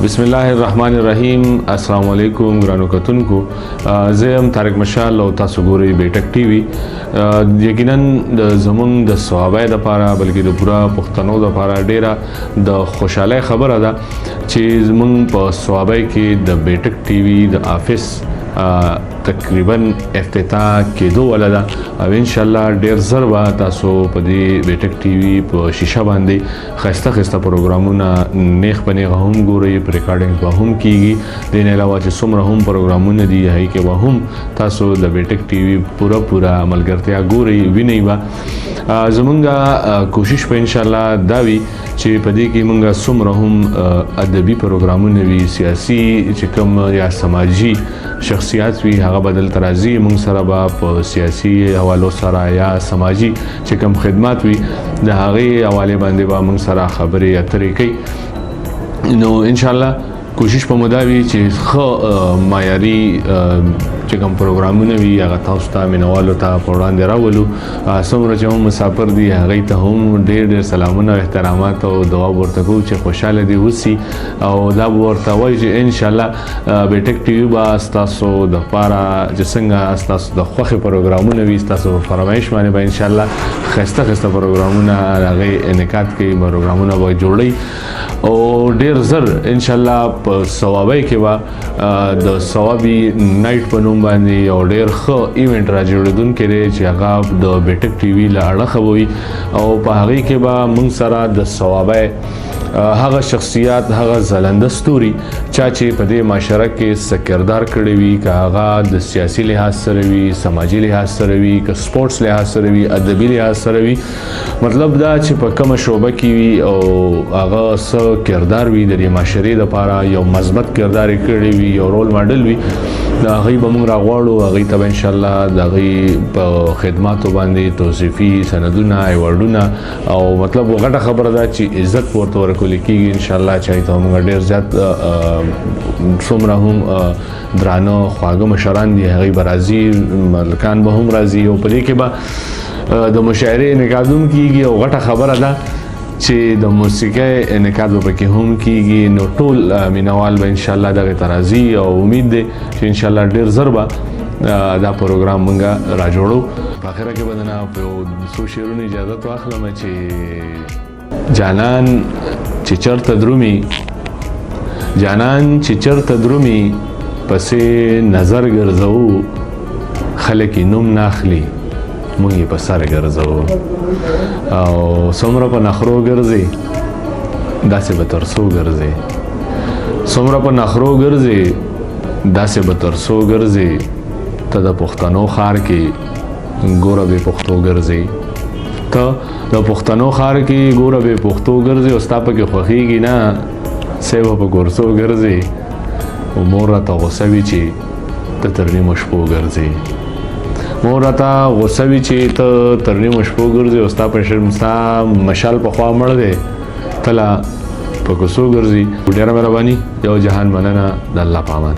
बिस्मिल्लाहिर्रहमानिर्रहीम। अस्सलाम वालेकुम ګرانو کتونکو، زه یم طارق مشال او تاسو ګورئ بیټک ټي وي। یقینا زمونږ د ثوابای د لپاره بلکې د پوره پښتنو د لپاره ډیره د خوشاله خبره ده چې زمونږ په ثوابای کې د بیټک ټي وي د افیس تقریبا افتتاح کېدو ولدا او ان شاء الله ډیر زر به تاسو په دې بیټک ټي وي په شیشه باندې خسته پروګرامونه نیخ پنیغه هم ګورئ، ریکارډینګ به هم کیږي، د نه علاوه چې څومره هم پروګرامونه دي هي کې به هم تاسو د بیټک ټي وي پورا عملګرتیا ګورئ وینئ به زمونږه کوشش په ان شاء الله دا وي چې په دې کې مونږه څومره هم ادبي پروګرامونه وي، سیاسي چې کوم یا سماجي شخصیات وي هغه بدل ترازی مونږ سره به په سیاسي حوالو سره یا سماجي چې کوم خدمات وي د هغه حواله باندې به مونږ سره خبرې اترې کوي. نو ان شاء الله کوشش په مداوي چې خو معیاري چې کوم پروګرامونه وي هغه تاسو ته مینوالو ته په وړاندې راولو. څومره چې هم مسافر دي هغه ته هم ډېر سلامونه او احترامات او دعا ورته کوو چې خوشاله دي اوسي او دا ورته وایي چې ان شاء الله بیټک ټي وي به تاسو د لپاره چې څنګه تاسو د خوښ پروګرامونه وي تاسو فرمایش باندې به ان شاء الله خسته پروګرامونه هغه انعکاس کوي، پروګرامونه به جوړي او ډیر زر ان شاء الله په ثوابای کې به د ثوابي نایټ په نوم باندې یو ډیر ښه ایونت را جوړیدونکی دی چې هغه د بیټک ټي وي له اړخه وي او په هغې کې به موږ سره د ثوابای هغه شخصیات هغه ځلنده ستوري چا چې په دې معاشره کې څه کردار کړی وي، که هغه د سیاسي لحاظ سره وي، سماجي لحاظ سره وي، که سپورټس لحاظ سره وي، ادبي لحاظ سره وي، مطلب دا چې په کومه شعبه کې وي او هغه څه کردار وي د دې معاشرې لپاره یو مثبت کردار یې کړی وي، یو رول ماډل وي، د هغې به موږ راغواړو هغې ته به انشاءالله د هغې په خدماتو باندې توصیفي سندونه ایوارډونه او مطلب غټه خبره ده چې عزت ورته ورکول کېږي انشاءالله چې هغې ته موږ ډېر زیات څومره هم درانه خواږه مشران دي هغې به راځي، ملکان به هم راځي او په دې کې به د مشاعرې انعکاس هم کېږي او غټه خبره ده چې د موسیقۍ انعکاس به پکې هم کېږي. نو ټول مینوال به انشاءالله دغې ته راځي او امید دی چې انشاءالله ډېر زر به دا پروګرام موږ را جوړو. په اخره کې به د نه په یو څو شعرونو اجازت واخلم چې جانان چې چرته درومي پسې نظر ګرځو خلک یې نوم نه اخلي موږ یې په سر ګرځو او څومره په نخرو ګرځي داسې به تر څو ګرځي، څومره په نخرو ګرځي داسې به تر څو ګرځي، ته د پښتنو ښار کې ګوره بې پښتو ګرځي، ته د پښتنو ښار کې ګوره بې پښتو ګرځي او ستا پکې خوښېږي نه سی به په ګرځو ګرځي او مور راته غوسه وي چې ته تر نیمو شپو ګرځي، مور راته غوسه وي چې ته تر نیمو شپو ګرځي او ستا مشال پخوا مړ دی ته لا په کوڅو ګرځي. ډېره مهرباني، یو جهان مننه، د الله په امان.